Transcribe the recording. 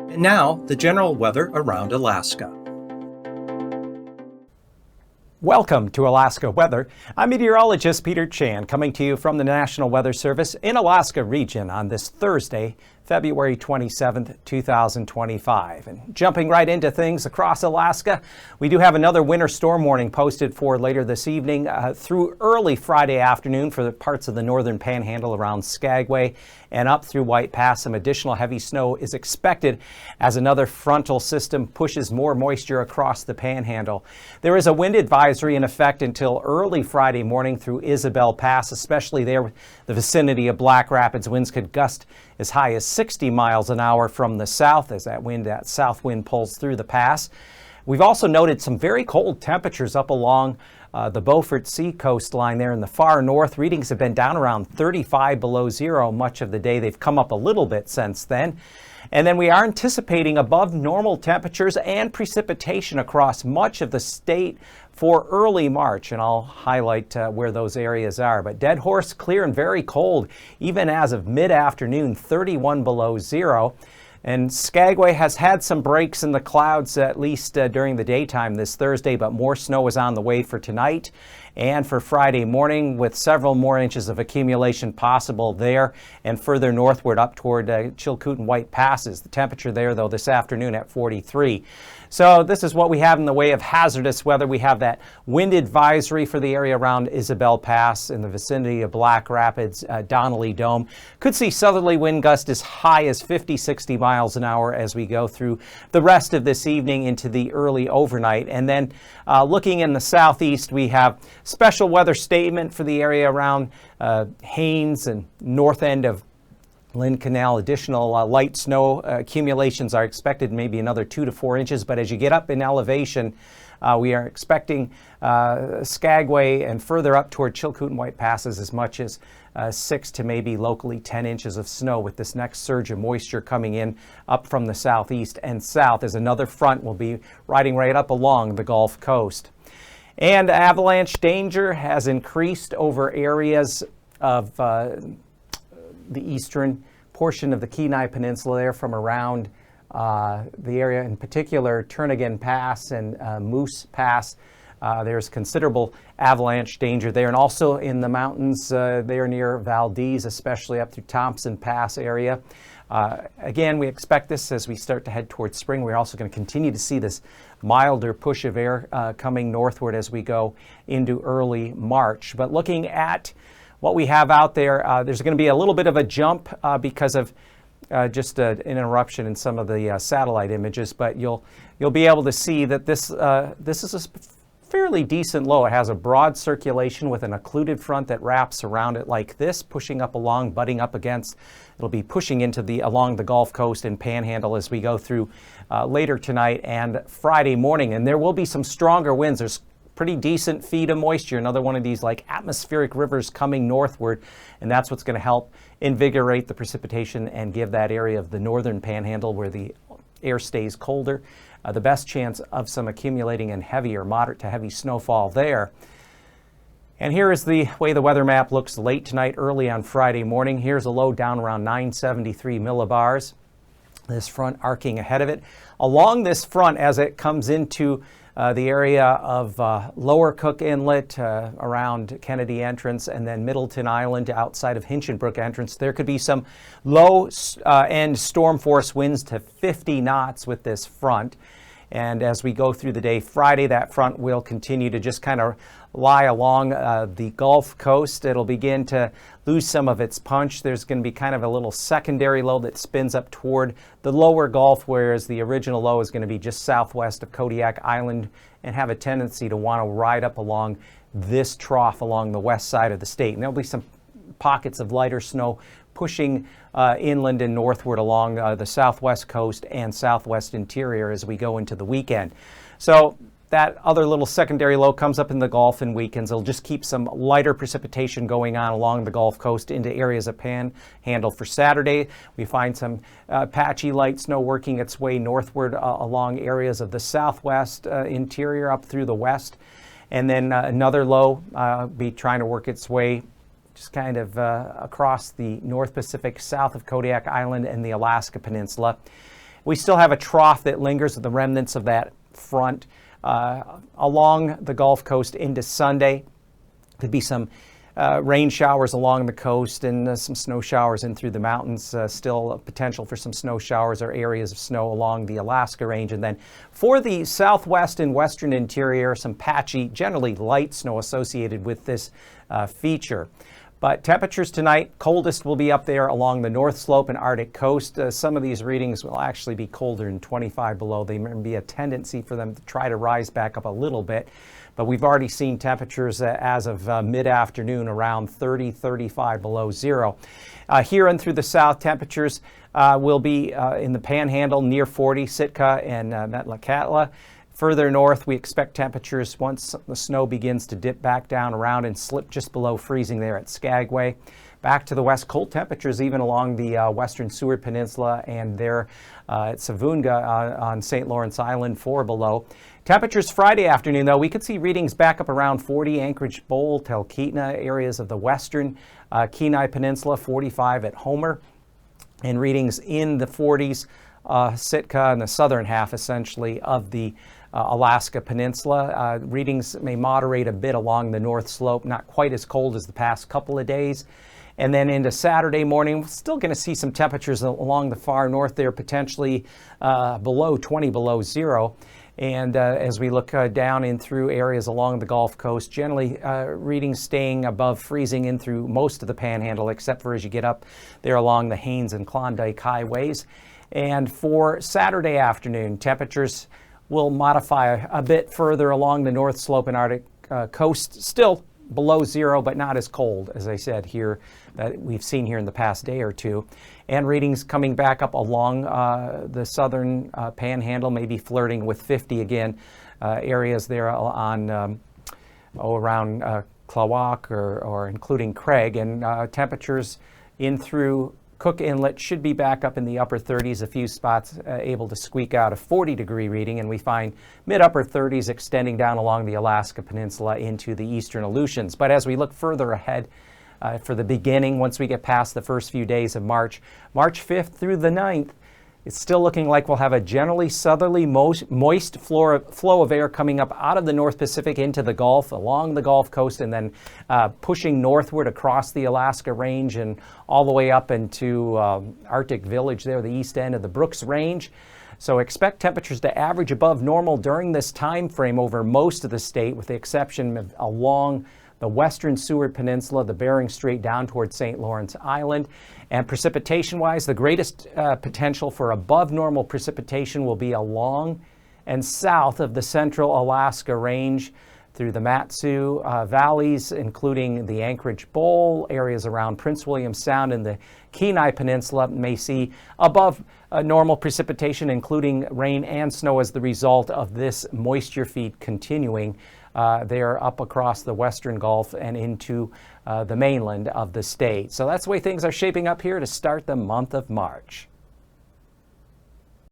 And now, the general weather around Alaska. Welcome to Alaska Weather. I'm meteorologist Peter Chan, coming to you from the National Weather Service in Alaska region on this Thursday, February 27th, 2025. And jumping right into things across Alaska, we do have another winter storm warning posted for later this evening through early Friday afternoon for the parts of the northern panhandle around Skagway and up through White Pass. Some additional heavy snow is expected as another frontal system pushes more moisture across the panhandle. There is a wind advisory in effect until early Friday morning through Isabel Pass, especially there, the vicinity of Black Rapids. Winds could gust as high as 60 miles an hour from the south as that south wind pulls through the pass. We've also noted some very cold temperatures up along the Beaufort Sea coastline there in the far north. Readings have been down around 35 below zero much of the day. They've come up a little bit since then. And then we are anticipating above normal temperatures and precipitation across much of the state for early March, and I'll highlight where those areas are. But Dead Horse clear and very cold, even as of mid-afternoon, 31 below zero. And Skagway has had some breaks in the clouds, at least during the daytime this Thursday, but more snow is on the way for tonight and for Friday morning, with several more inches of accumulation possible there and further northward up toward Chilkoot and White Passes. The temperature there, though, this afternoon at 43. So this is what we have in the way of hazardous weather. We have that wind advisory for the area around Isabel Pass in the vicinity of Black Rapids, Donnelly Dome. Could see southerly wind gusts as high as 50, 60 miles an hour as we go through the rest of this evening into the early overnight. And then looking in the southeast, we have special weather statement for the area around Haines and north end of Lynn Canal. Additional light snow accumulations are expected, maybe another 2 to 4 inches. But as you get up in elevation, we are expecting Skagway and further up toward Chilkoot and White Passes as much as 6 to maybe locally 10 inches of snow, with this next surge of moisture coming in up from the southeast and south as another front will be riding right up along the Gulf Coast. And avalanche danger has increased over areas of the eastern portion of the Kenai Peninsula there from around the area, in particular Turnagain Pass and Moose Pass. There's considerable avalanche danger there, and also in the mountains there near Valdez, especially up through Thompson Pass area. Again, we expect this as we start to head towards spring. We're also going to continue to see this milder push of air coming northward as we go into early March. But looking at what we have out there, there's going to be a little bit of a jump because of just an interruption in some of the satellite images. But you'll be able to see that this is a fairly decent low. It has a broad circulation with an occluded front that wraps around it like this, pushing up along, butting up against. It'll be pushing into along the Gulf Coast and Panhandle as we go through later tonight and Friday morning. And there will be some stronger winds. There's pretty decent feed of moisture, another one of these like atmospheric rivers coming northward, and that's what's going to help invigorate the precipitation and give that area of the northern Panhandle where the air stays colder the best chance of some accumulating and heavy or moderate to heavy snowfall there. And here is the way the weather map looks late tonight, early on Friday morning. Here's a low down around 973 millibars. This front arcing ahead of it. Along this front, as it comes into the area of Lower Cook Inlet around Kennedy Entrance and then Middleton Island outside of Hinchinbrook Entrance, there could be some low-end storm force winds to 50 knots with this front. And as we go through the day Friday, that front will continue to just kind of lie along the Gulf Coast. It'll begin to lose some of its punch. There's going to be kind of a little secondary low that spins up toward the lower Gulf, whereas the original low is going to be just southwest of Kodiak Island and have a tendency to want to ride up along this trough along the west side of the state. And there'll be some pockets of lighter snow pushing inland and northward along the southwest coast and southwest interior as we go into the weekend. So that other little secondary low comes up in the Gulf and weakens. It'll just keep some lighter precipitation going on along the Gulf Coast into areas of Panhandle for Saturday. We find some patchy light snow working its way northward along areas of the southwest interior up through the west. And then another low be trying to work its way just kind of across the North Pacific south of Kodiak Island and the Alaska Peninsula. We still have a trough that lingers with the remnants of that front along the Gulf Coast into Sunday. Could be some rain showers along the coast and some snow showers in through the mountains. Still a potential for some snow showers or areas of snow along the Alaska range. And then for the southwest and western interior, some patchy, generally light snow associated with this feature. But temperatures tonight, coldest will be up there along the North Slope and Arctic coast. Some of these readings will actually be colder than 25 below. There may be a tendency for them to try to rise back up a little bit. But we've already seen temperatures as of mid-afternoon around 30, 35 below zero. Here and through the south, temperatures will be in the Panhandle near 40, Sitka and Metlakatla. Further north, we expect temperatures, once the snow begins to dip back down around and slip just below freezing there at Skagway. Back to the west, cold temperatures even along the western Seward Peninsula and there at Savunga on St. Lawrence Island, 4 below. Temperatures Friday afternoon, though, we could see readings back up around 40, Anchorage Bowl, Talkeetna, areas of the western Kenai Peninsula, 45 at Homer, and readings in the 40s, Sitka and the southern half, essentially, of the Alaska Peninsula. Readings may moderate a bit along the North Slope, not quite as cold as the past couple of days. And then into Saturday morning, we're still going to see some temperatures along the far north there, potentially below 20 below zero. And as we look down in through areas along the Gulf Coast, generally readings staying above freezing in through most of the Panhandle, except for as you get up there along the Haines and Klondike highways. And for Saturday afternoon, temperatures will modify a bit further along the North Slope and Arctic coast, still below zero, but not as cold, as I said here, that we've seen here in the past day or two. And readings coming back up along the southern Panhandle, maybe flirting with 50 again, areas there on around Klawock or including Craig, and temperatures in through Cook Inlet should be back up in the upper 30s, a few spots able to squeak out a 40-degree reading, and we find mid-upper 30s extending down along the Alaska Peninsula into the eastern Aleutians. But as we look further ahead for the beginning, once we get past the first few days of March 5th through the 9th, it's still looking like we'll have a generally southerly moist flow of air coming up out of the North Pacific into the Gulf, along the Gulf Coast, and then pushing northward across the Alaska Range and all the way up into Arctic Village there, the east end of the Brooks Range. So expect temperatures to average above normal during this time frame over most of the state, with the exception of along the western Seward Peninsula, the Bering Strait down towards St. Lawrence Island. And precipitation-wise, the greatest potential for above normal precipitation will be along and south of the central Alaska Range through the Matsu valleys, including the Anchorage Bowl, areas around Prince William Sound and the Kenai Peninsula may see above normal precipitation, including rain and snow as the result of this moisture feed continuing there up across the western Gulf and into the mainland of the state. So that's the way things are shaping up here to start the month of March.